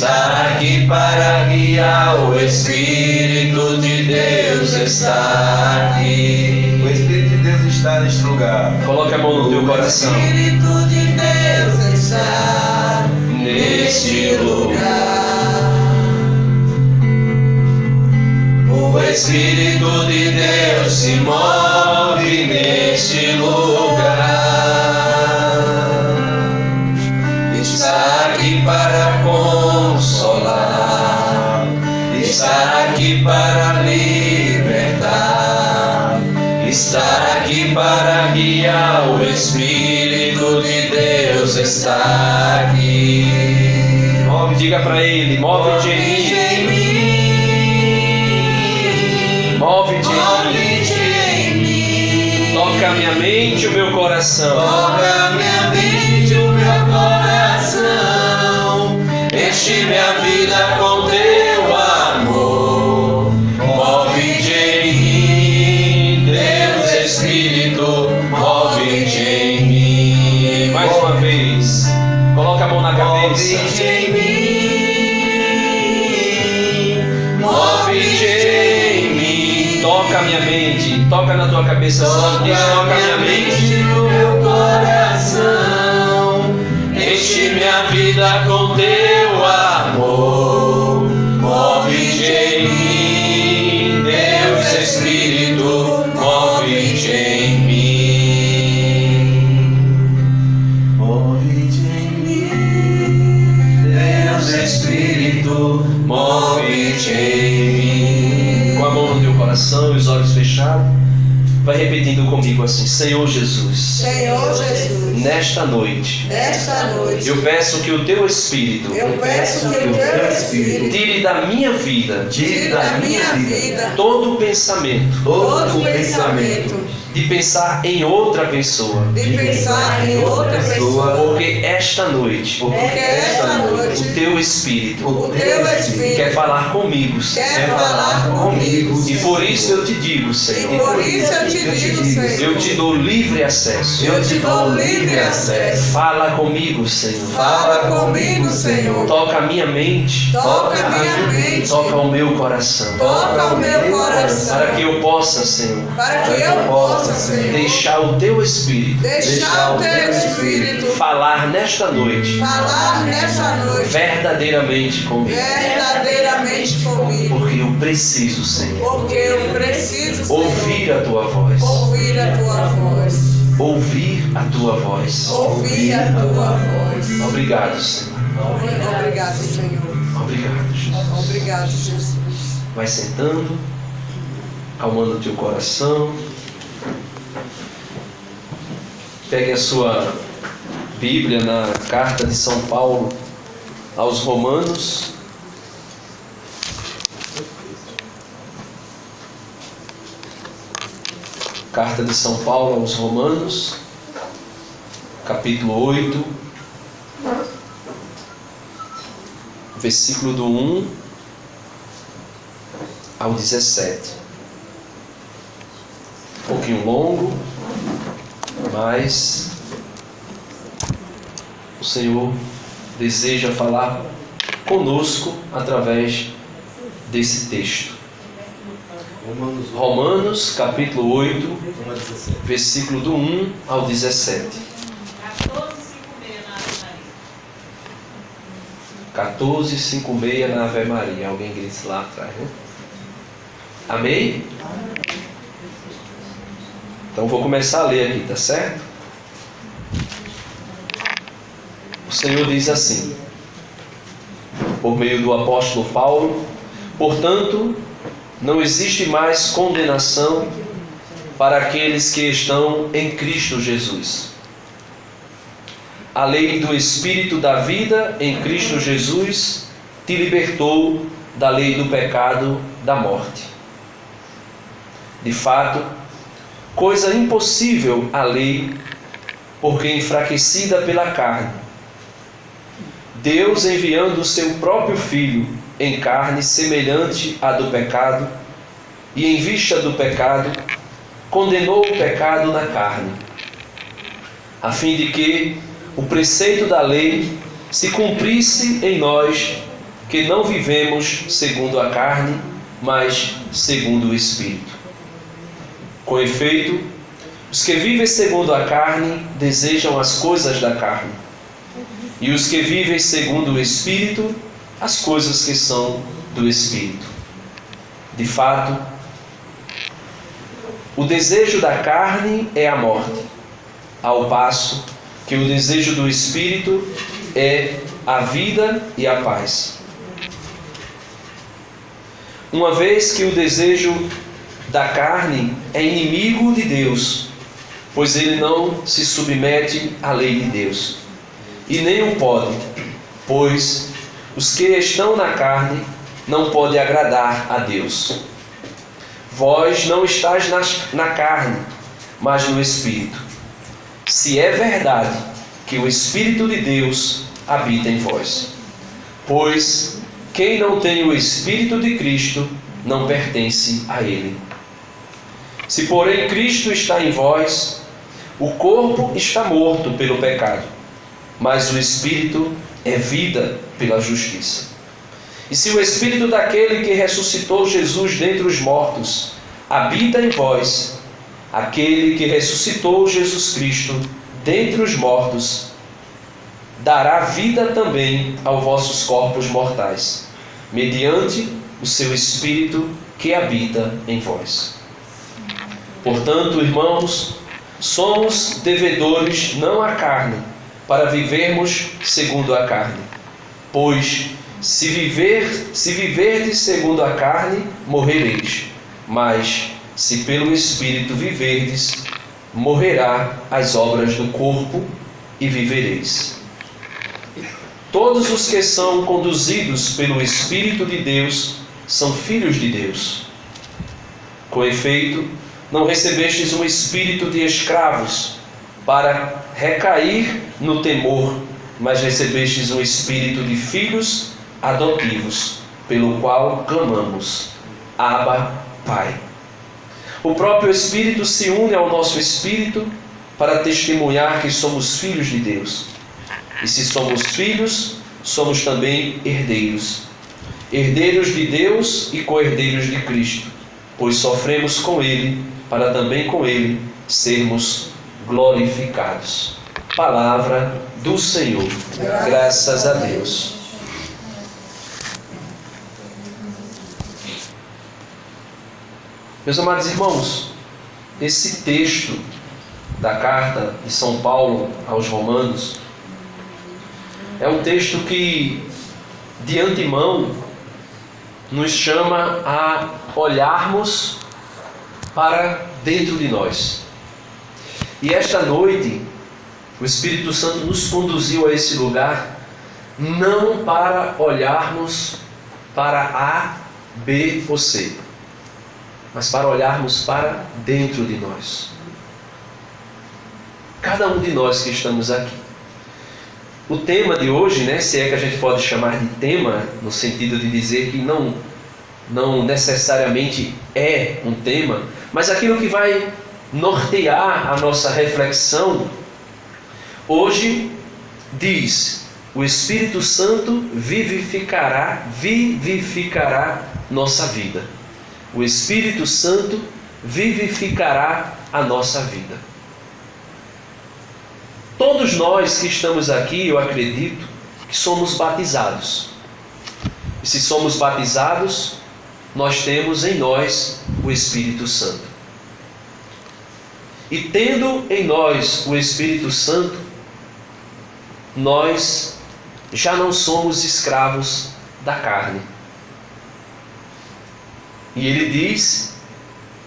está aqui para guiar. O Espírito de Deus está aqui. O Espírito de Deus está neste lugar. Coloque a mão no teu coração. O Espírito de Deus está Neste lugar, o Espírito de Deus se move neste lugar. Está aqui para consolar, está aqui para libertar, está aqui para guiar. O Espírito de Deus está aqui. Diga para ele: move-te em mim, move-te em mim, toca a minha mente e o meu coração, toca a minha mente e o meu coração, enche minha vida com teu amor, move-te em mim, Deus Espírito, move-te em mim. Mais uma vez, coloca a mão na cabeça. Move-te em mim, move-te em mim, toca a minha mente, toca na tua cabeça, toca a minha mente e o meu coração, enche minha vida com teu amor, move-te em mim, Deus Espírito, move-te em mim, Move-te em mim, Deus Espírito, move-te em mim. Com a mão no teu coração e os olhos fechados, vai repetindo comigo assim: Senhor Jesus, Senhor Jesus, nesta noite eu peço que o teu Espírito tire da minha vida todo pensamento de pensar em outra pessoa, porque esta noite o teu Espírito quer falar comigo, e por isso eu te digo, Senhor, eu te dou livre acesso. Fala comigo, Senhor. Toca a minha mente. Toca o meu coração. Para que eu possa, Senhor, deixar o teu Espírito falar nesta noite verdadeiramente comigo. Porque eu preciso, Senhor, ouvir a tua voz. Ouvir a tua voz. Obrigado, Senhor. Obrigado, Senhor. Obrigado, Jesus. Obrigado, Jesus. Vai sentando, acalmando o teu coração. Pegue a sua Bíblia na carta de São Paulo aos Romanos. Carta de São Paulo aos Romanos, capítulo 8, versículo do 1 ao 17. Um pouquinho longo, mas o Senhor deseja falar conosco através desse texto. Romanos capítulo 8, versículo do 1 ao 17. 14:56 na Ave Maria. Alguém grita lá atrás, né? Amém? Então vou começar a ler aqui, tá certo? O Senhor diz assim, por meio do apóstolo Paulo: portanto, não existe mais condenação para aqueles que estão em Cristo Jesus. A lei do Espírito da vida em Cristo Jesus te libertou da lei do pecado da morte. De fato, coisa impossível a lei, porque enfraquecida pela carne, Deus, enviando o seu próprio Filho em carne semelhante à do pecado, e em vista do pecado, condenou o pecado na carne, a fim de que o preceito da lei se cumprisse em nós, que não vivemos segundo a carne, mas segundo o Espírito. Com efeito, os que vivem segundo a carne desejam as coisas da carne, e os que vivem segundo o Espírito, as coisas que são do Espírito. De fato, o desejo da carne é a morte, ao passo que o desejo do Espírito é a vida e a paz. Uma vez que o desejo da carne é inimigo de Deus, pois ele não se submete à lei de Deus, e nem o pode, pois os que estão na carne não podem agradar a Deus. Vós não estáis na carne, mas no Espírito, se é verdade que o Espírito de Deus habita em vós. Pois quem não tem o Espírito de Cristo não pertence a Ele. Se porém Cristo está em vós, o corpo está morto pelo pecado, mas o Espírito é vida pela justiça. E se o Espírito daquele que ressuscitou Jesus dentre os mortos habita em vós, aquele que ressuscitou Jesus Cristo dentre os mortos dará vida também aos vossos corpos mortais, mediante o seu Espírito que habita em vós. Portanto, irmãos, somos devedores não à carne, para vivermos segundo a carne. Pois, se viverdes segundo a carne, morrereis. Mas, se pelo Espírito viverdes, morrerá as obras do corpo e vivereis. Todos os que são conduzidos pelo Espírito de Deus são filhos de Deus. Com efeito, não recebestes um espírito de escravos para recair no temor, mas recebestes um espírito de filhos adotivos, pelo qual clamamos: Abba, Pai. O próprio Espírito se une ao nosso espírito para testemunhar que somos filhos de Deus. E se somos filhos, somos também herdeiros. Herdeiros de Deus e co-herdeiros de Cristo, pois sofremos com Ele, para também com Ele sermos glorificados. Palavra do Senhor. Graças a Deus. Meus amados irmãos, esse texto da carta de São Paulo aos Romanos é um texto que, de antemão, nos chama a olharmos para dentro de nós. E esta noite, o Espírito Santo nos conduziu a esse lugar, não para olharmos para A, B ou C, mas para olharmos para dentro de nós. Cada um de nós que estamos aqui. O tema de hoje, se é que a gente pode chamar de tema, no sentido de dizer que não necessariamente é um tema, mas aquilo que vai nortear a nossa reflexão, hoje diz: o Espírito Santo vivificará nossa vida. O Espírito Santo vivificará a nossa vida. Todos nós que estamos aqui, eu acredito, que somos batizados. E se somos batizados, nós temos em nós o Espírito Santo. E tendo em nós o Espírito Santo, nós já não somos escravos da carne. E ele diz,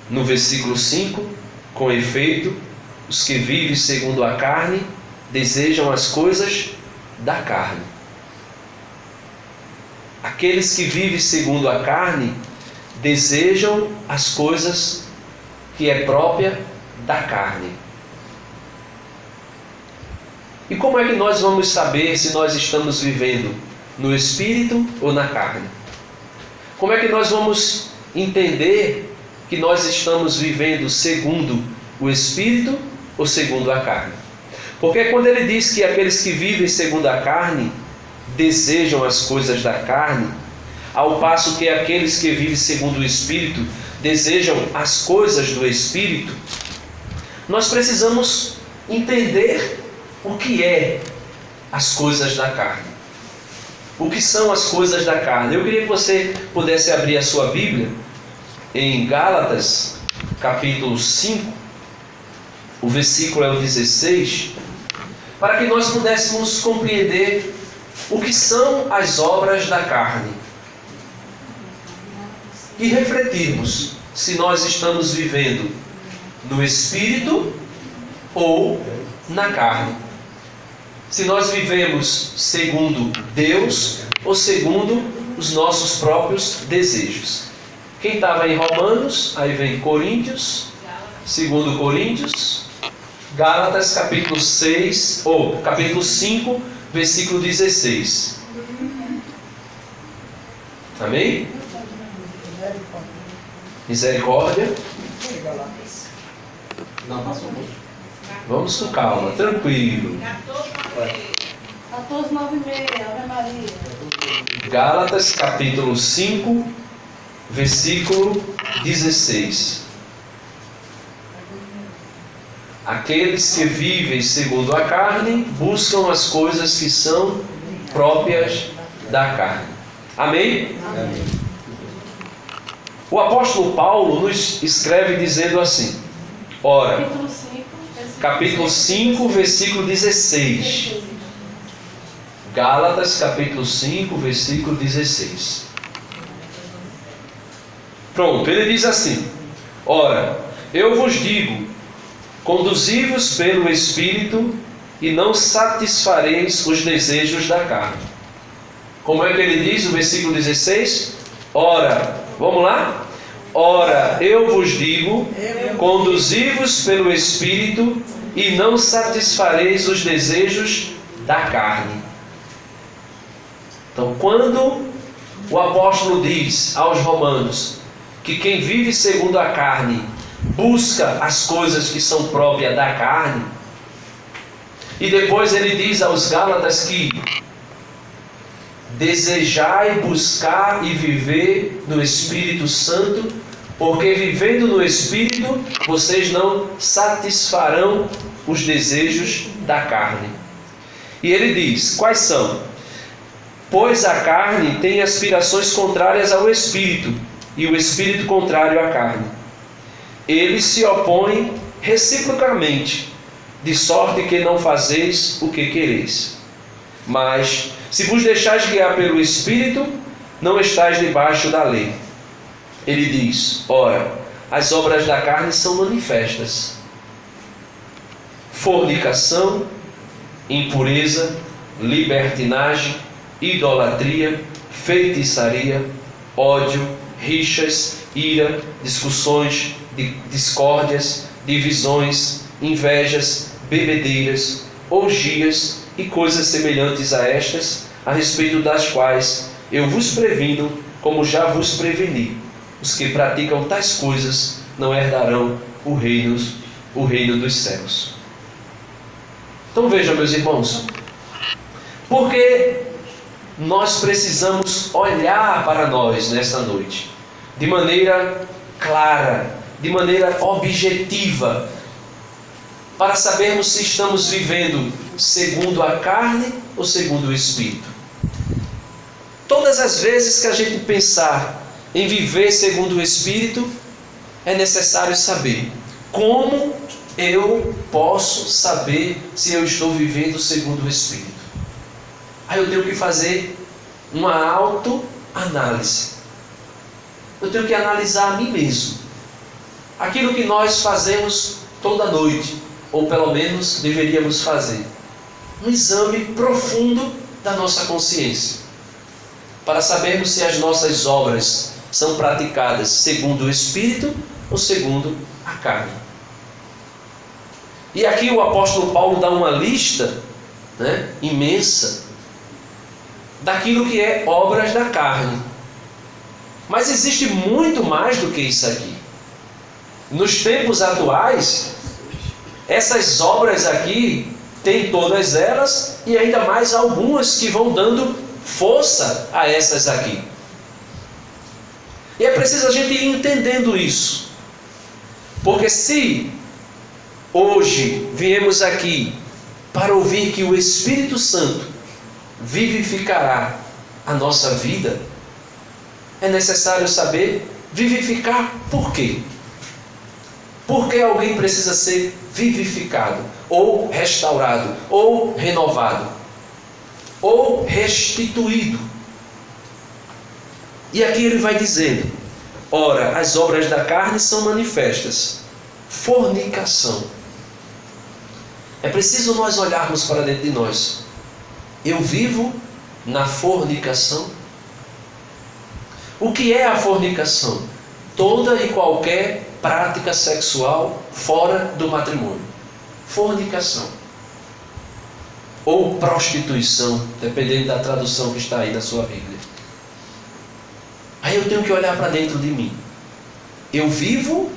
no versículo 5, com efeito, os que vivem segundo a carne desejam as coisas da carne. Aqueles que vivem segundo a carne desejam as coisas que é própria da carne. E como é que nós vamos saber se nós estamos vivendo no Espírito ou na carne? Como é que nós vamos entender que nós estamos vivendo segundo o Espírito ou segundo a carne? Porque quando ele diz que aqueles que vivem segundo a carne desejam as coisas da carne, ao passo que aqueles que vivem segundo o Espírito desejam as coisas do Espírito, nós precisamos entender o que é as coisas da carne. O que são as coisas da carne? Eu queria que você pudesse abrir a sua Bíblia em Gálatas, capítulo 5, o versículo é o 16, para que nós pudéssemos compreender o que são as obras da carne e refletirmos se nós estamos vivendo no Espírito ou na carne. Se nós vivemos segundo Deus ou segundo os nossos próprios desejos. Quem estava em Romanos, aí vem Coríntios, 2 Coríntios, Gálatas capítulo 6, ou capítulo 5, versículo 16. Amém? Misericórdia. Não, passou muito. Vamos com calma, tranquilo. 14, 9 e meia, Ave Maria. Gálatas capítulo 5, versículo 16. Aqueles que vivem segundo a carne buscam as coisas que são próprias da carne. Amém? Amém. O apóstolo Paulo nos escreve dizendo assim, ora, capítulo 5, versículo 16. Gálatas, capítulo 5, versículo 16. Pronto, ele diz assim, ora, eu vos digo, conduzi-vos pelo Espírito e não satisfareis os desejos da carne. Como é que ele diz o versículo 16? Ora, vamos lá? Ora, eu vos digo, conduzi-vos pelo Espírito e não satisfareis os desejos da carne. Então, quando o apóstolo diz aos romanos que quem vive segundo a carne busca as coisas que são próprias da carne, e depois ele diz aos Gálatas que desejai, buscar e viver no Espírito Santo, porque vivendo no Espírito, vocês não satisfarão os desejos da carne. E ele diz, quais são? Pois a carne tem aspirações contrárias ao Espírito, e o Espírito contrário à carne. Eles se opõem reciprocamente, de sorte que não fazeis o que quereis. Mas, se vos deixais guiar pelo Espírito, não estáis debaixo da lei. Ele diz, ora, as obras da carne são manifestas: fornicação, impureza, libertinagem, idolatria, feitiçaria, ódio, rixas, ira, discussões, discórdias, divisões, invejas, bebedeiras, orgias e coisas semelhantes a estas, a respeito das quais eu vos previno, como já vos preveni. Os que praticam tais coisas não herdarão o reino dos céus. Então vejam, meus irmãos, porque nós precisamos olhar para nós nesta noite, de maneira clara, de maneira objetiva, para sabermos se estamos vivendo segundo a carne ou segundo o Espírito. Todas as vezes que a gente pensar em viver segundo o Espírito, é necessário saber como eu posso saber se eu estou vivendo segundo o Espírito. Aí eu tenho que fazer uma autoanálise. Eu tenho que analisar a mim mesmo. Aquilo que nós fazemos toda noite, ou pelo menos deveríamos fazer. Um exame profundo da nossa consciência, para sabermos se as nossas obras são praticadas segundo o Espírito ou segundo a carne. E aqui o apóstolo Paulo dá uma lista, imensa, daquilo que é obras da carne. Mas existe muito mais do que isso aqui. Nos tempos atuais, essas obras aqui, tem todas elas e ainda mais algumas que vão dando força a essas aqui. E é preciso a gente ir entendendo isso. Porque se hoje viemos aqui para ouvir que o Espírito Santo vivificará a nossa vida, é necessário saber vivificar por quê? Por que alguém precisa ser vivificado, ou restaurado, ou renovado, ou restituído? E aqui ele vai dizendo: ora, as obras da carne são manifestas. Fornicação. É preciso nós olharmos para dentro de nós. Eu vivo na fornicação? O que é a fornicação? Toda e qualquer prática sexual fora do matrimônio. Fornicação. Ou prostituição, dependendo da tradução que está aí na sua Bíblia. Aí eu tenho que olhar para dentro de mim. Eu vivo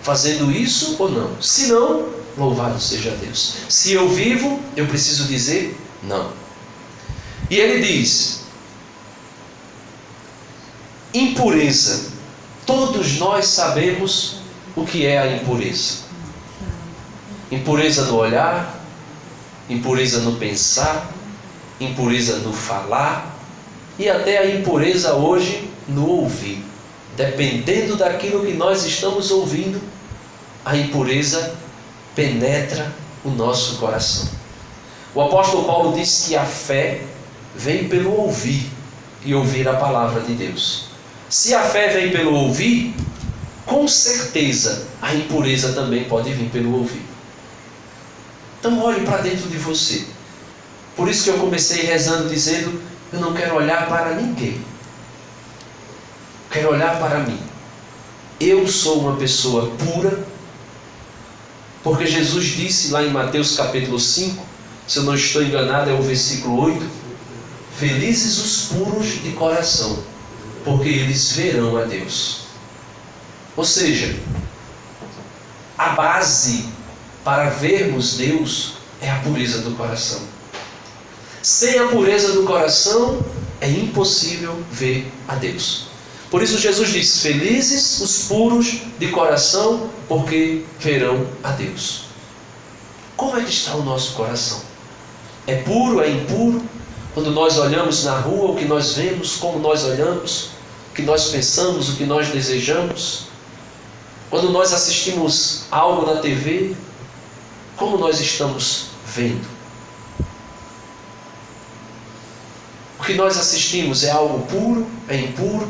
fazendo isso ou não? Se não, louvado seja Deus. Se eu vivo, eu preciso dizer não. E ele diz: impureza. Todos nós sabemos o que é a impureza. Impureza no olhar, impureza no pensar, impureza no falar e até a impureza hoje no ouvir. Dependendo daquilo que nós estamos ouvindo, a impureza penetra o nosso coração. O apóstolo Paulo diz que a fé vem pelo ouvir e ouvir a palavra de Deus. Se a fé vem pelo ouvir, com certeza a impureza também pode vir pelo ouvir. Então olhe para dentro de você. Por isso que eu comecei rezando dizendo: eu não quero olhar para ninguém, quero olhar para mim. Eu sou uma pessoa pura, porque Jesus disse lá em Mateus capítulo 5, se eu não estou enganado é o versículo 8: felizes os puros de coração, porque eles verão a Deus. Ou seja, a base para vermos Deus é a pureza do coração. Sem a pureza do coração é impossível ver a Deus. Por isso Jesus diz: felizes os puros de coração, porque verão a Deus. Como é que está o nosso coração? É puro, é impuro? Quando nós olhamos na rua, o que nós vemos, como nós olhamos, o que nós pensamos, o que nós desejamos. Quando nós assistimos algo na TV, como nós estamos vendo? O que nós assistimos é algo puro, é impuro?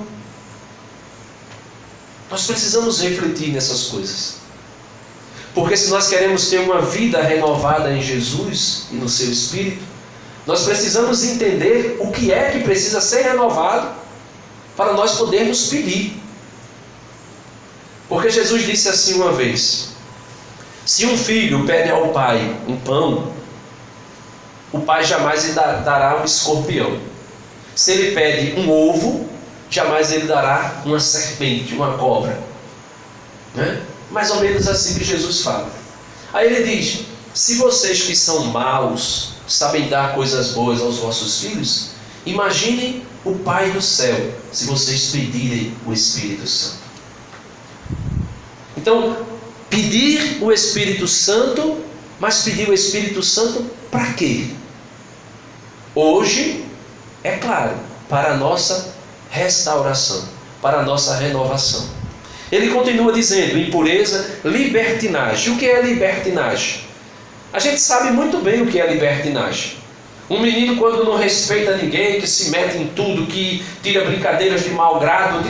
Nós precisamos refletir nessas coisas. Porque se nós queremos ter uma vida renovada em Jesus e no seu Espírito, nós precisamos entender o que é que precisa ser renovado para nós podermos pedir. Porque Jesus disse assim uma vez: se um filho pede ao pai um pão, o pai jamais lhe dará um escorpião. Se ele pede um ovo, jamais ele dará uma serpente, uma cobra. Né? Mais ou menos assim que Jesus fala. Aí ele diz: se vocês que são maus sabem dar coisas boas aos vossos filhos, imaginem o Pai do céu, se vocês pedirem o Espírito Santo. Então, pedir o Espírito Santo, mas pedir o Espírito Santo para quê? Hoje, é claro, para a nossa restauração, para a nossa renovação. Ele continua dizendo: impureza, libertinagem. O que é libertinagem? A gente sabe muito bem o que é libertinagem. Um menino, quando não respeita ninguém, que se mete em tudo, que tira brincadeiras de mau grado,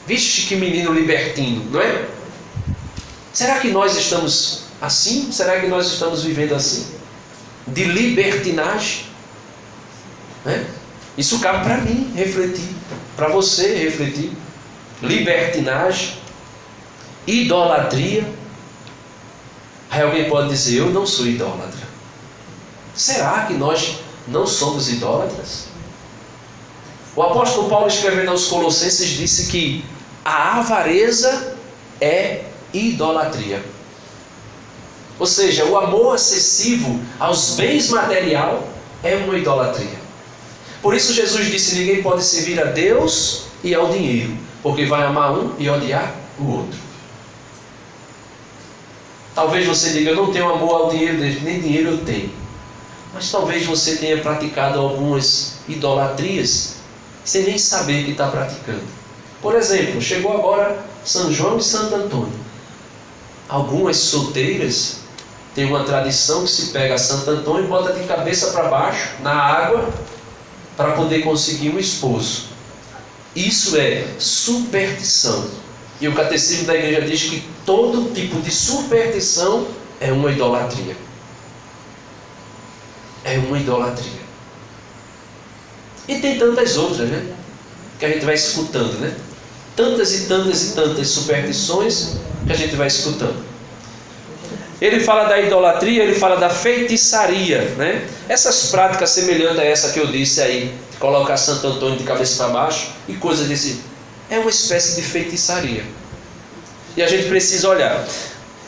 vixe, que menino libertino, não é? Será que nós estamos assim? Será que nós estamos vivendo assim? De libertinagem? Né? Isso cabe para mim refletir, para você refletir. Libertinagem, idolatria. Aí alguém pode dizer: eu não sou idólatra. Será que nós não somos idólatras? O apóstolo Paulo, escrevendo aos Colossenses, disse que a avareza é idolatria. Ou seja, o amor excessivo aos bens materiais é uma idolatria. Por isso Jesus disse: ninguém pode servir a Deus e ao dinheiro, porque vai amar um e odiar o outro. Talvez você diga: eu não tenho amor ao dinheiro, nem dinheiro eu tenho. Mas talvez você tenha praticado algumas idolatrias sem nem saber que está praticando. Por exemplo, chegou agora São João e Santo Antônio. Algumas solteiras têm uma tradição que se pega Santo Antônio e bota de cabeça para baixo na água para poder conseguir um esposo. Isso é superstição. E o catecismo da igreja diz que todo tipo de superstição é uma idolatria. É uma idolatria. E tem tantas outras, né? Que a gente vai escutando, né? Tantas e tantas e tantas superstições que a gente vai escutando. Ele fala da idolatria, ele fala da feitiçaria, né? Essas práticas semelhantes a essa que eu disse aí, de colocar Santo Antônio de cabeça para baixo e coisas desse, é uma espécie de feitiçaria. E a gente precisa olhar.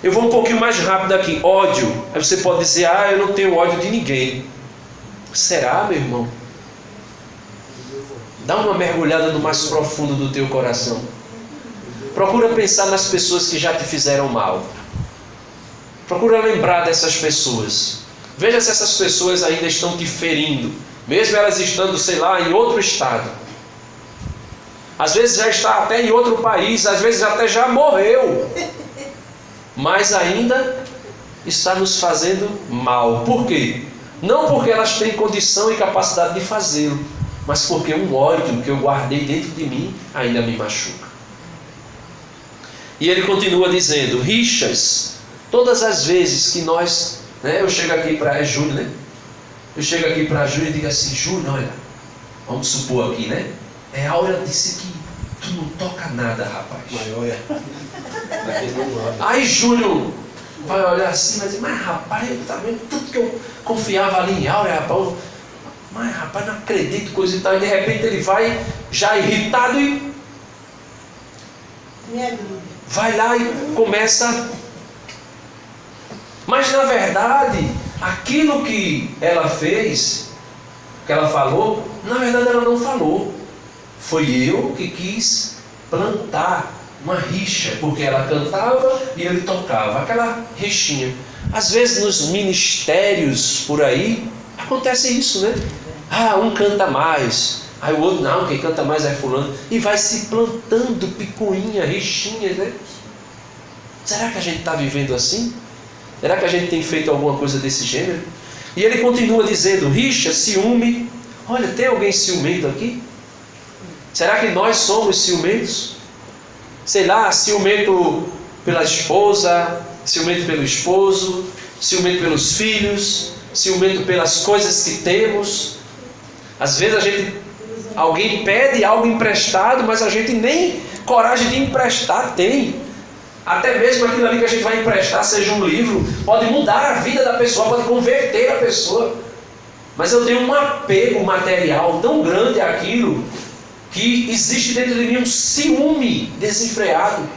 Eu vou um pouquinho mais rápido aqui. Ódio. Aí você pode dizer: eu não tenho ódio de ninguém. Será, meu irmão? Dá uma mergulhada no mais profundo do teu coração. Procura pensar nas pessoas que já te fizeram mal. Procura lembrar dessas pessoas. Veja se essas pessoas ainda estão te ferindo, mesmo elas estando, sei lá, em outro estado. Às vezes já está até em outro país, às vezes até já morreu, mas ainda está nos fazendo mal. Por quê? Não porque elas têm condição e capacidade de fazê-lo, mas porque um ódio que eu guardei dentro de mim ainda me machuca. E ele continua dizendo: rixas. Todas as vezes que nós, né, eu chego aqui para Júlio, né? Eu chego aqui para Júlio e digo assim: Júlio, olha, vamos supor aqui, né? Áurea disse que tu não toca nada, rapaz. Aí Júlio vai olhar assim, vai dizer: mas rapaz, tá vendo tudo que eu confiava ali em Áurea, rapaz? Mas rapaz, não acredito, coisa e tal. E de repente ele vai já irritado e vai lá e começa. Mas na verdade, aquilo que ela fez, que ela falou, na verdade ela não falou. Foi eu que quis plantar uma rixa, porque ela cantava e ele tocava, aquela rixinha. Às vezes nos ministérios por aí acontece isso, né? Um canta mais, aí o outro não, quem canta mais é fulano, e vai se plantando picuinha, rixinha, né? Será que a gente está vivendo assim? Será que a gente tem feito alguma coisa desse gênero? E ele continua dizendo: rixa, ciúme. Olha, tem alguém ciumento aqui? Será que nós somos ciumentos? Sei lá, ciumento pela esposa, ciumento pelo esposo, ciumento pelos filhos, ciumento pelas coisas que temos. Às vezes alguém pede algo emprestado, mas a gente nem coragem de emprestar tem. Até mesmo aquilo ali que a gente vai emprestar, seja um livro, pode mudar a vida da pessoa, pode converter a pessoa. Mas eu tenho um apego material tão grande àquilo, que existe dentro de mim um ciúme desenfreado,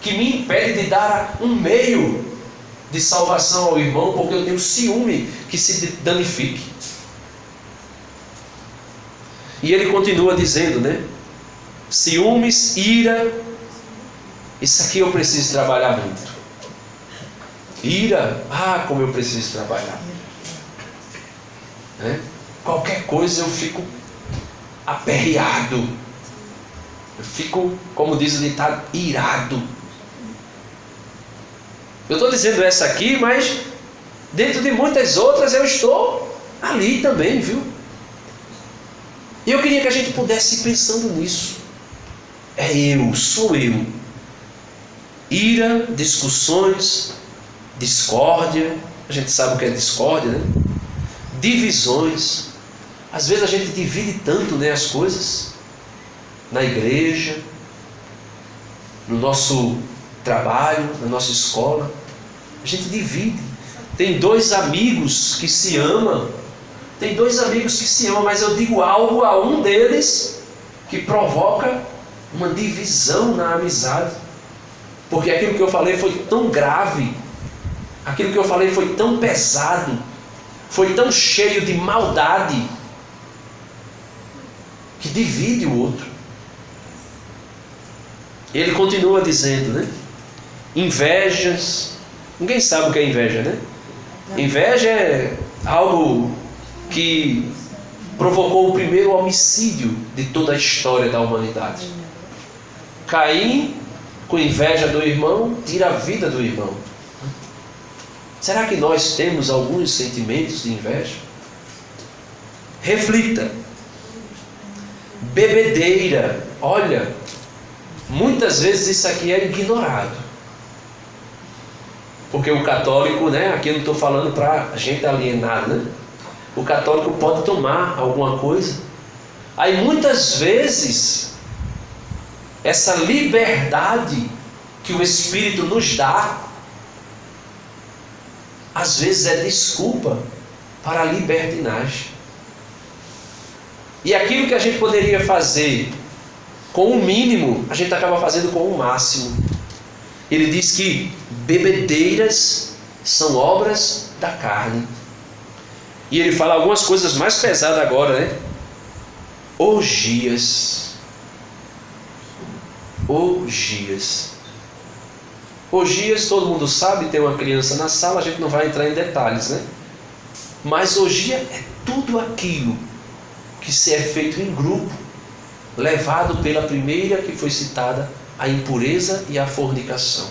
que me impede de dar um meio de salvação ao irmão, porque eu tenho ciúme que se danifique. E ele continua dizendo, né? Ciúmes, ira. Isso aqui eu preciso trabalhar muito. Ira, como eu preciso trabalhar. Né? Qualquer coisa eu fico aperreado. Eu fico, como diz o ditado, irado. Eu estou dizendo essa aqui, mas dentro de muitas outras eu estou ali também, viu? E eu queria que a gente pudesse ir pensando nisso. Sou eu. Ira, discussões, discórdia. A gente sabe o que é discórdia, né? Divisões. Às vezes a gente divide tanto, né, as coisas. Na igreja, no nosso trabalho, na nossa escola. A gente divide. Tem dois amigos que se amam. Mas eu digo algo a um deles que provoca uma divisão na amizade. Porque aquilo que eu falei foi tão grave, aquilo que eu falei foi tão pesado, foi tão cheio de maldade, que divide o outro. Ele continua dizendo, né? Invejas. Ninguém sabe o que é inveja, né? Inveja é algo que provocou o primeiro homicídio de toda a história da humanidade. Caim, com inveja do irmão, tira a vida do irmão. Será que nós temos alguns sentimentos de inveja? Reflita. Bebedeira. Olha, muitas vezes isso aqui é ignorado. Porque o católico, né? Aqui eu não estou falando para gente alienada, né? O católico pode tomar alguma coisa. Aí muitas vezes, essa liberdade que o Espírito nos dá, às vezes é desculpa para a libertinagem. E aquilo que a gente poderia fazer com o mínimo, a gente acaba fazendo com o máximo. Ele diz que bebedeiras são obras da carne. E ele fala algumas coisas mais pesadas agora, né? Orgias. Orgias. Orgias, todo mundo sabe, tem uma criança na sala, a gente não vai entrar em detalhes, né? Mas orgia é tudo aquilo que se é feito em grupo, levado pela primeira que foi citada, a impureza e a fornicação.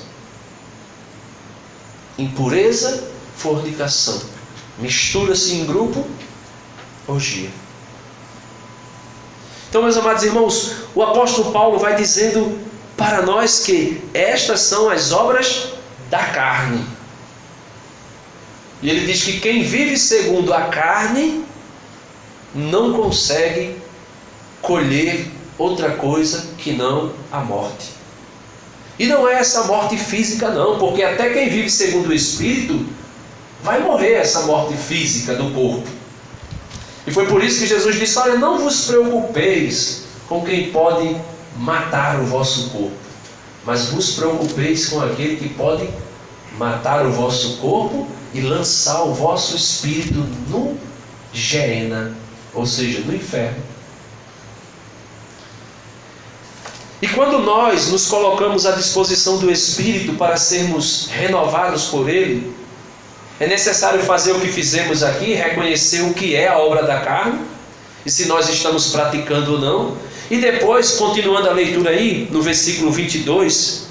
Impureza, fornicação. Mistura-se em grupo, orgia. Então, meus amados irmãos, o apóstolo Paulo vai dizendo para nós que estas são as obras da carne. E ele diz que quem vive segundo a carne não consegue colher outra coisa que não a morte. E não é essa morte física não, porque até quem vive segundo o Espírito vai morrer essa morte física do corpo. E foi por isso que Jesus disse: olha, não vos preocupeis com quem pode matar o vosso corpo, mas vos preocupeis com aquele que pode matar o vosso corpo e lançar o vosso espírito no Geena, ou seja, no inferno. E quando nós nos colocamos à disposição do Espírito para sermos renovados por Ele, é necessário fazer o que fizemos aqui, reconhecer o que é a obra da carne, e se nós estamos praticando ou não. E depois, continuando a leitura aí, no versículo 22,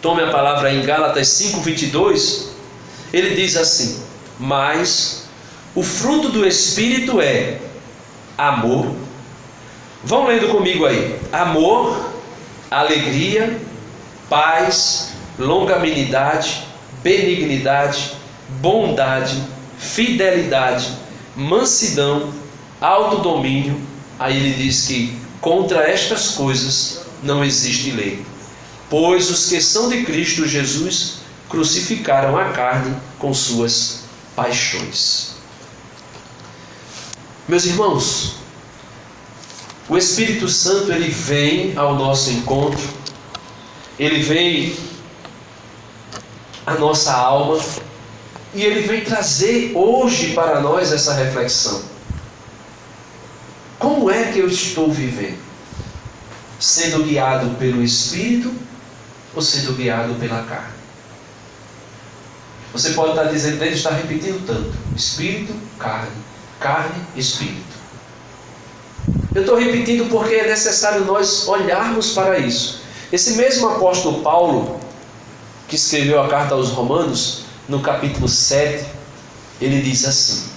tome a palavra em Gálatas 5:22, ele diz assim: mas o fruto do Espírito é amor. Vão lendo comigo aí: amor, alegria, paz, longanimidade, benignidade, bondade, fidelidade, mansidão, autodomínio. Aí ele diz que contra estas coisas não existe lei. Pois os que são de Cristo Jesus crucificaram a carne com suas paixões. Meus irmãos, o Espírito Santo, ele vem ao nosso encontro, ele vem à nossa alma, e ele vem trazer hoje para nós essa reflexão. Como é que eu estou vivendo? Sendo guiado pelo Espírito ou sendo guiado pela carne? Você pode estar dizendo, ele está repetindo tanto: Espírito, carne, carne, Espírito. Eu estou repetindo porque é necessário nós olharmos para isso. Esse mesmo apóstolo Paulo, que escreveu a carta aos Romanos, no capítulo 7, ele diz assim: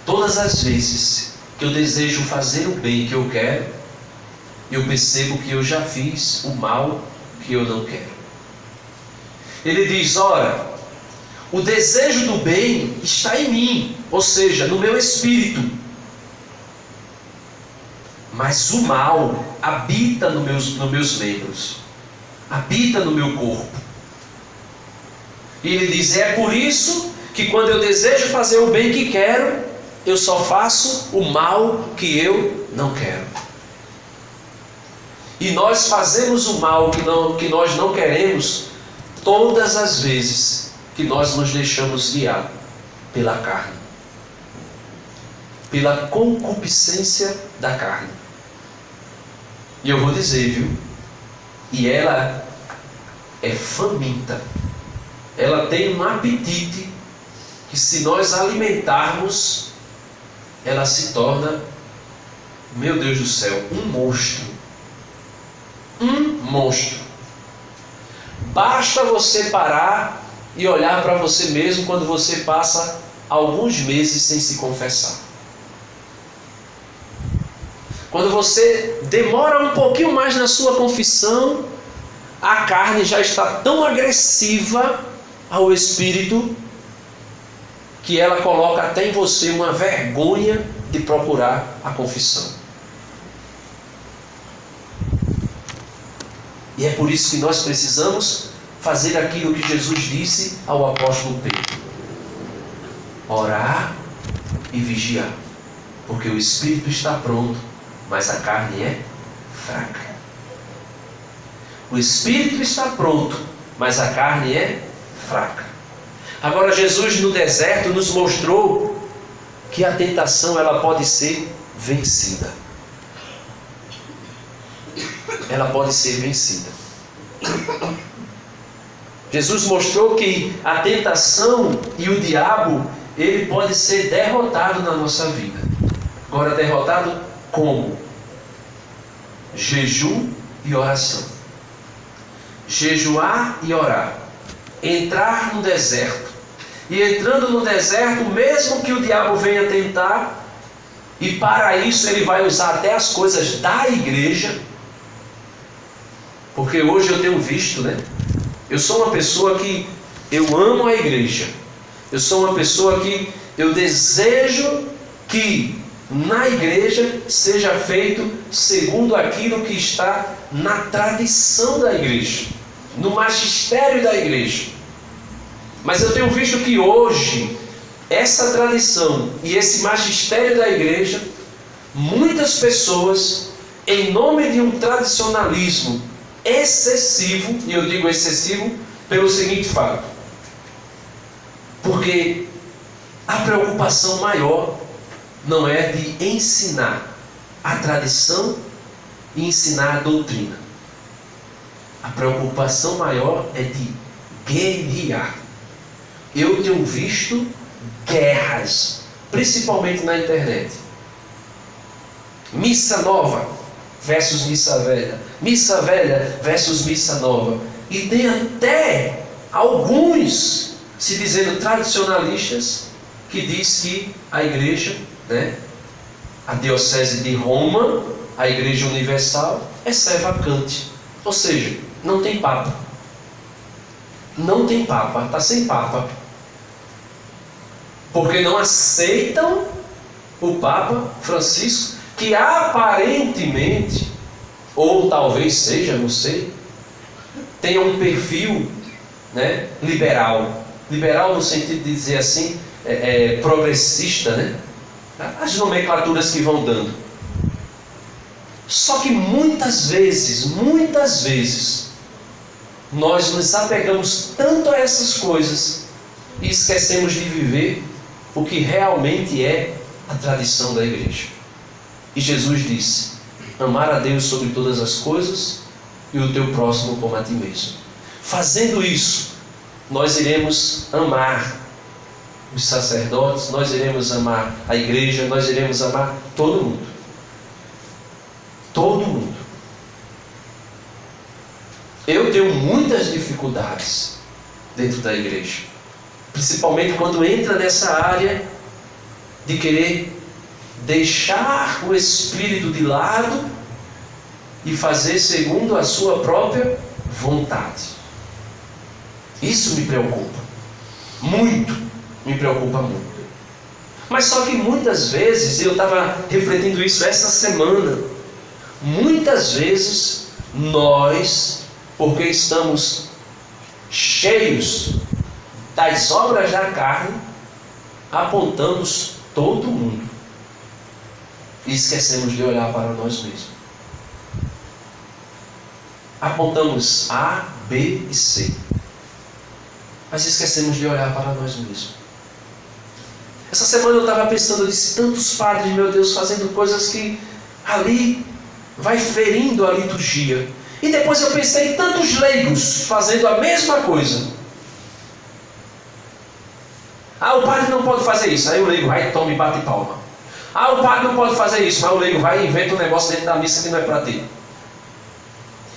todas as vezes que eu desejo fazer o bem que eu quero, eu percebo que eu já fiz o mal que eu não quero. Ele diz: ora, o desejo do bem está em mim, ou seja, no meu espírito, mas o mal habita nos meus membros, habita no meu corpo. E ele diz: é por isso que quando eu desejo fazer o bem que quero, eu só faço o mal que eu não quero. E nós fazemos o mal que nós não queremos todas as vezes que nós nos deixamos guiar pela carne. pela concupiscência da carne. E eu vou dizer, viu? E ela é faminta. Ela tem um apetite que, se nós alimentarmos, ela se torna, meu Deus do céu, um monstro. Um monstro. Basta você parar e olhar para você mesmo quando você passa alguns meses sem se confessar. Quando você demora um pouquinho mais na sua confissão, a carne já está tão agressiva ao espírito que ela coloca até em você uma vergonha de procurar a confissão. E é por isso que nós precisamos fazer aquilo que Jesus disse ao apóstolo Pedro: orar e vigiar, porque o espírito está pronto, mas a carne é fraca. O espírito está pronto, mas a carne é fraca. Agora, Jesus no deserto nos mostrou que a tentação ela pode ser vencida. Ela pode ser vencida. Jesus mostrou que a tentação e o diabo, ele pode ser derrotado na nossa vida. Agora, derrotado como? Jejum e oração. Jejuar e orar. Entrar no deserto. E entrando no deserto, mesmo que o diabo venha tentar, e para isso ele vai usar até as coisas da igreja, porque hoje eu tenho visto, eu sou uma pessoa que eu amo a igreja. Eu sou uma pessoa que eu desejo que na igreja seja feito segundo aquilo que está na tradição da igreja, no magistério da igreja. Mas eu tenho visto que hoje essa tradição e esse magistério da igreja, muitas pessoas, em nome de um tradicionalismo excessivo, e eu digo excessivo pelo seguinte fato: porque a preocupação maior não é de ensinar a tradição e ensinar a doutrina. A preocupação maior é de guerrear. Eu tenho visto guerras, principalmente na internet. Missa nova versus missa velha. Missa velha versus missa nova. E tem até alguns se dizendo tradicionalistas que diz que a igreja, a diocese de Roma, a igreja universal, é sé vacante. Ou seja, não tem papa. Não tem papa, está sem papa. Porque não aceitam o Papa Francisco, que aparentemente, ou talvez seja, não sei, tenha um perfil liberal. Liberal no sentido de dizer assim, progressista, as nomenclaturas que vão dando. Só que muitas vezes, nós nos apegamos tanto a essas coisas e esquecemos de viver o que realmente é a tradição da igreja. E Jesus disse: amar a Deus sobre todas as coisas e o teu próximo como a ti mesmo. Fazendo isso, nós iremos amar os sacerdotes, nós iremos amar a igreja, nós iremos amar todo mundo. Todo mundo. Eu tenho muitas dificuldades dentro da igreja, principalmente quando entra nessa área de querer deixar o espírito de lado e fazer segundo a sua própria vontade. Isso me preocupa muito, me preocupa muito. Mas só que muitas vezes, eu estava refletindo isso essa semana, muitas vezes nós, porque estamos cheios das obras da carne, apontamos todo mundo e esquecemos de olhar para nós mesmos. Apontamos A, B e C, mas esquecemos de olhar para nós mesmos. Essa semana eu estava pensando, eu disse, tantos padres, meu Deus, fazendo coisas que ali vai ferindo a liturgia. E depois eu pensei em tantos leigos fazendo a mesma coisa. Ah, o padre não pode fazer isso. Aí o leigo vai e toma e bate palma. Ah, o padre não pode fazer isso. Mas o leigo vai e inventa um negócio dentro da missa que não é para ter.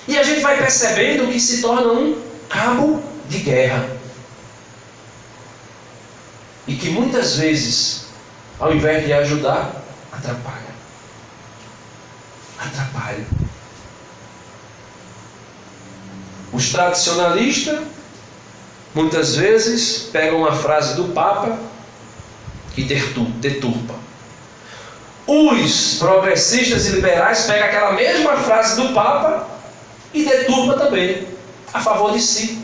E a gente vai percebendo que se torna um cabo de guerra. E que muitas vezes, ao invés de ajudar, atrapalha. Atrapalha. Os tradicionalistas, muitas vezes, pegam uma frase do Papa e deturpa. Os progressistas e liberais pegam aquela mesma frase do Papa e deturpa também, a favor de si.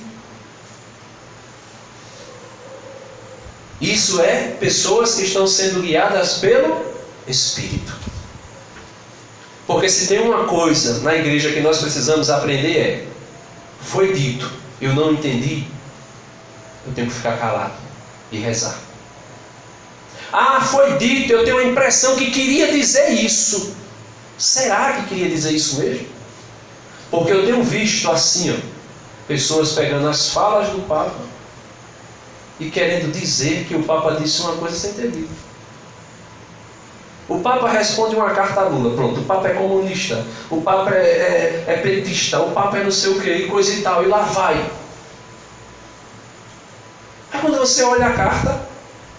Isso é pessoas que estão sendo guiadas pelo Espírito. Porque se tem uma coisa na igreja que nós precisamos aprender é: foi dito, eu não entendi, eu tenho que ficar calado e rezar. Ah, foi dito, eu tenho a impressão que queria dizer isso. Será que queria dizer isso mesmo? Porque eu tenho visto assim, ó, pessoas pegando as falas do Papa e querendo dizer que o Papa disse uma coisa sem ter dito. O Papa responde uma carta a Lula, pronto, o Papa é comunista, o Papa é petista, o Papa é não sei o que, e coisa e tal, e lá vai. Aí quando você olha a carta,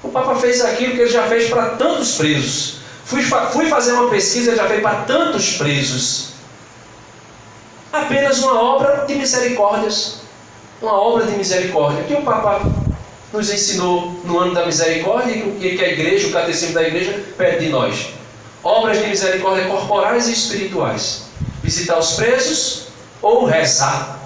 o Papa fez aquilo que ele já fez para tantos presos. Fui fazer uma pesquisa, ele já fez para tantos presos. Apenas uma obra de misericórdias. Uma obra de misericórdia. Que o Papa nos ensinou no ano da misericórdia e que a igreja, o catecismo da igreja, pede de nós. Obras de misericórdia corporais e espirituais. Visitar os presos ou rezar.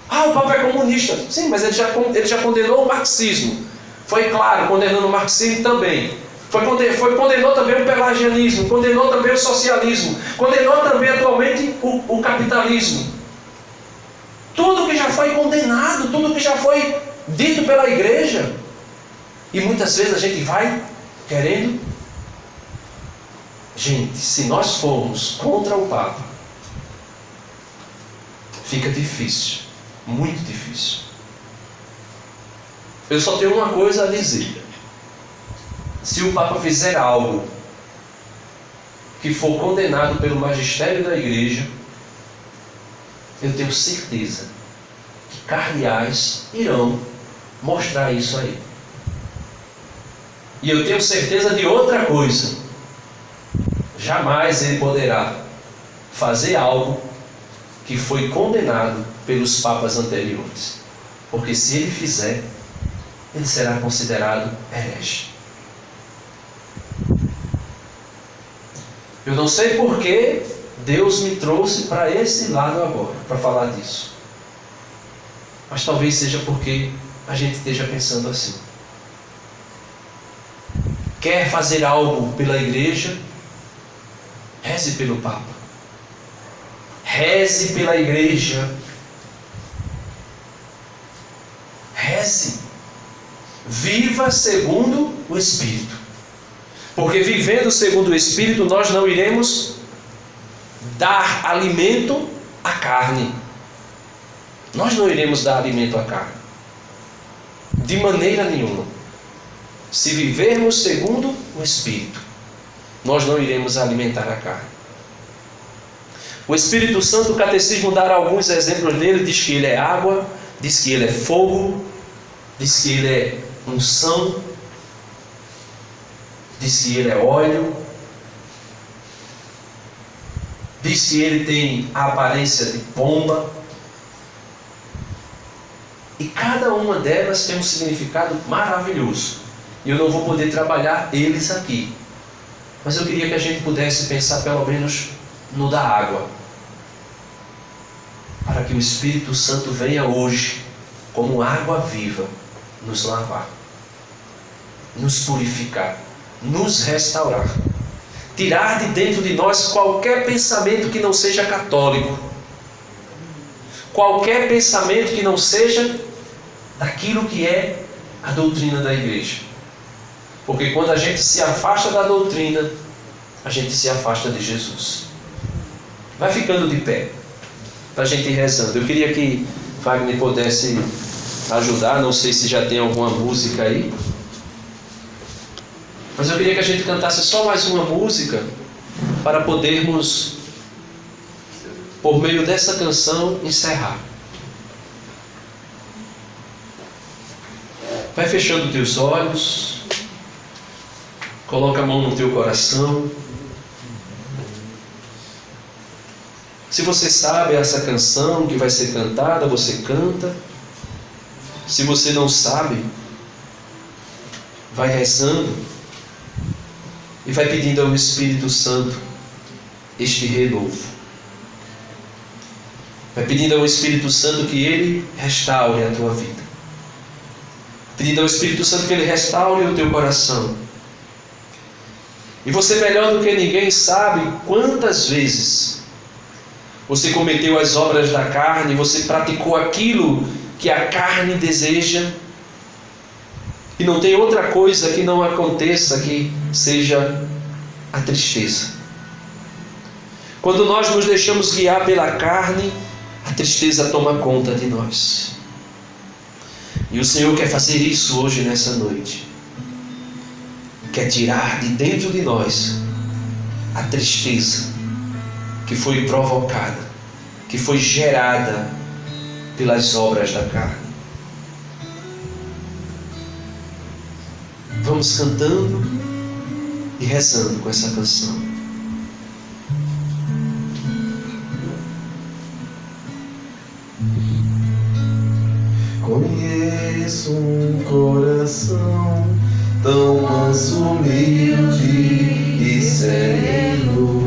Ah, o Papa é comunista. Sim, mas ele já condenou o marxismo. Foi claro, condenando o marxismo também. Condenou também o pelagianismo, condenou também o socialismo, condenou também atualmente o capitalismo. Tudo que já foi condenado, tudo que já foi dito pela igreja. E muitas vezes a gente vai querendo. Gente, se nós formos contra o Papa, fica difícil, muito difícil. Eu só tenho uma coisa a dizer. Se o Papa fizer algo que for condenado pelo magistério da igreja, eu tenho certeza que cardeais irão mostrar isso aí. E eu tenho certeza de outra coisa: jamais ele poderá fazer algo que foi condenado pelos papas anteriores, porque se ele fizer, ele será considerado herege. Eu não sei por que Deus me trouxe para esse lado agora, para falar disso. Mas talvez seja porque a gente esteja pensando assim. Quer fazer algo pela igreja? Reze pelo Papa. Reze pela igreja. Reze. Viva segundo o Espírito. Porque vivendo segundo o Espírito, nós não iremos dar alimento à carne. Nós não iremos dar alimento à carne. De maneira nenhuma. Se vivermos segundo o Espírito, nós não iremos alimentar a carne. O Espírito Santo, o Catecismo dá alguns exemplos dele, diz que ele é água, diz que ele é fogo, diz que ele é unção, diz que ele é óleo, diz que ele tem a aparência de pomba. E cada uma delas tem um significado maravilhoso. E eu não vou poder trabalhar eles aqui. Mas eu queria que a gente pudesse pensar pelo menos no da água. Para que o Espírito Santo venha hoje, como água viva, nos lavar, nos purificar, nos restaurar. Tirar de dentro de nós qualquer pensamento que não seja católico. Qualquer pensamento que não seja daquilo que é a doutrina da igreja. Porque quando a gente se afasta da doutrina, a gente se afasta de Jesus. Vai ficando de pé, para a gente ir rezando. Eu queria que Wagner pudesse ajudar, não sei se já tem alguma música aí. Mas eu queria que a gente cantasse só mais uma música, para podermos, por meio dessa canção, encerrar. Vai fechando teus olhos, coloca a mão no teu coração. Se você sabe essa canção que vai ser cantada, você canta. Se você não sabe, vai rezando e vai pedindo ao Espírito Santo este renovo. Vai pedindo ao Espírito Santo que Ele restaure a tua vida. Pedindo ao Espírito Santo que Ele restaure o teu coração. E você, melhor do que ninguém, sabe quantas vezes você cometeu as obras da carne, você praticou aquilo que a carne deseja, e não tem outra coisa que não aconteça que seja a tristeza. Quando nós nos deixamos guiar pela carne, a tristeza toma conta de nós. E o Senhor quer fazer isso hoje, nessa noite. Quer tirar de dentro de nós a tristeza que foi provocada, que foi gerada pelas obras da carne. Vamos cantando e rezando com essa canção. Conheço um coração tão manso, humilde e sereno,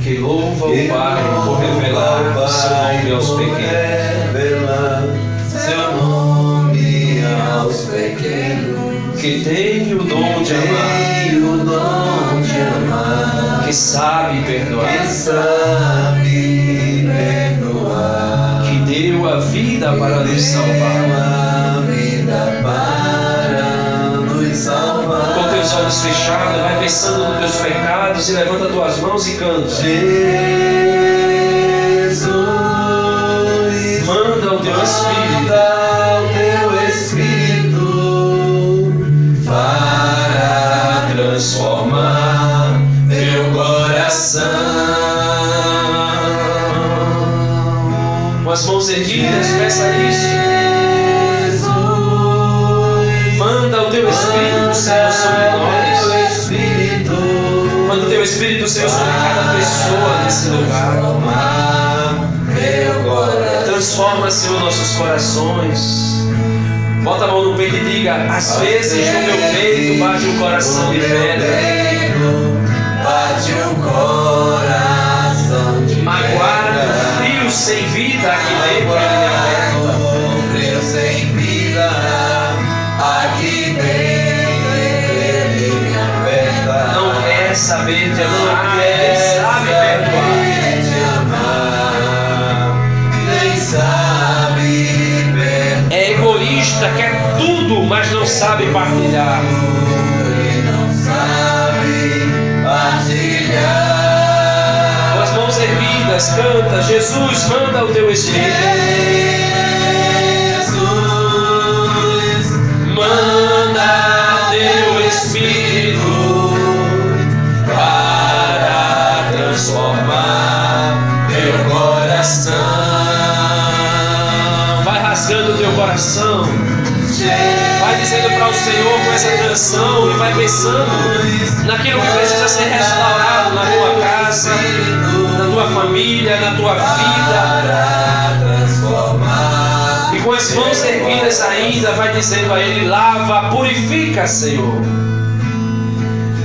Que louva o Pai por revelar o seu nome aos pequenos. revelar seu nome aos pequenos. Que tem o dom de amar. Tem o dom de amar. Que sabe perdoar. Que sabe perdoar. Que deu a vida para nos salvar. A vida para nos salvar. Com teus olhos fechados, vai pensando nos teus pecados e levanta tuas mãos e canta. Jesus, Manda o teu Espírito. manda o teu Espírito para transformar meu coração. Com as mãos erguidas, peça isso. Jesus, Manda o teu Espírito, Senhor, sobre nós. teu Espírito Manda o teu Espírito, Senhor, sobre cada pessoa nesse lugar. transformar meu coração. Transforma, Senhor, nossos corações. Bota a mão no peito e diga: às vezes no meu peito bate um coração de pedra, Bate um coração de magoado, frio, sem vida, aqui dentro ele me aperta. frio sem vida, aqui dentro ele me aperta. Não quer saber de amar, nem sabe perdoar. Te amar, nem sabe perdoar. É egoísta, quer tudo, mas não sabe partilhar. E não sabe partilhar. Com as mãos erguidas, canta: Jesus, manda o teu Espírito. Jesus, Manda teu Espírito para transformar meu coração. Vai rasgando o teu coração. Vai dizendo para o Senhor com essa canção e vai pensando naquilo que precisa ser restaurado na tua casa, na tua família, na tua vida. Para transformar. E com as mãos erguidas ainda vai dizendo a Ele: lava, purifica, Senhor,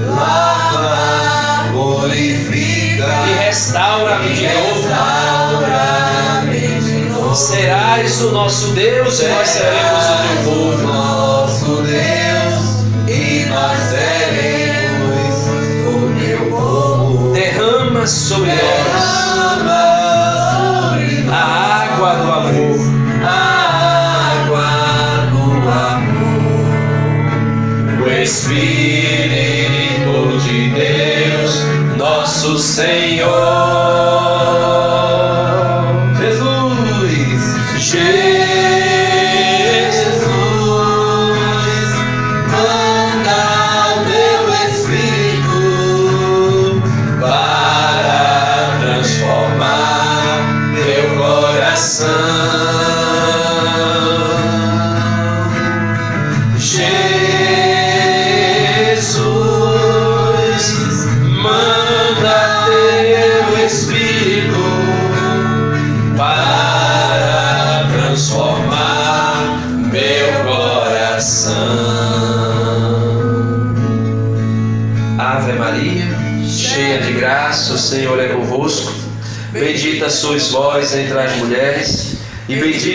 Lava, purifica e restaura-me de novo. restaura-me de novo. Serás o nosso Deus e nós seremos o teu povo. Nosso Deus, e nós seremos o teu povo. Derrama sobre nós Derrama sobre a nós água do amor. a água do amor. nosso Senhor. Jesus, manda o teu Espírito para transformar meu coração. Jesus, manda teu Espírito para transformar meu coração. Ave Maria, cheia de graça, o Senhor é convosco. Bendita sois vós entre as mulheres, e bendito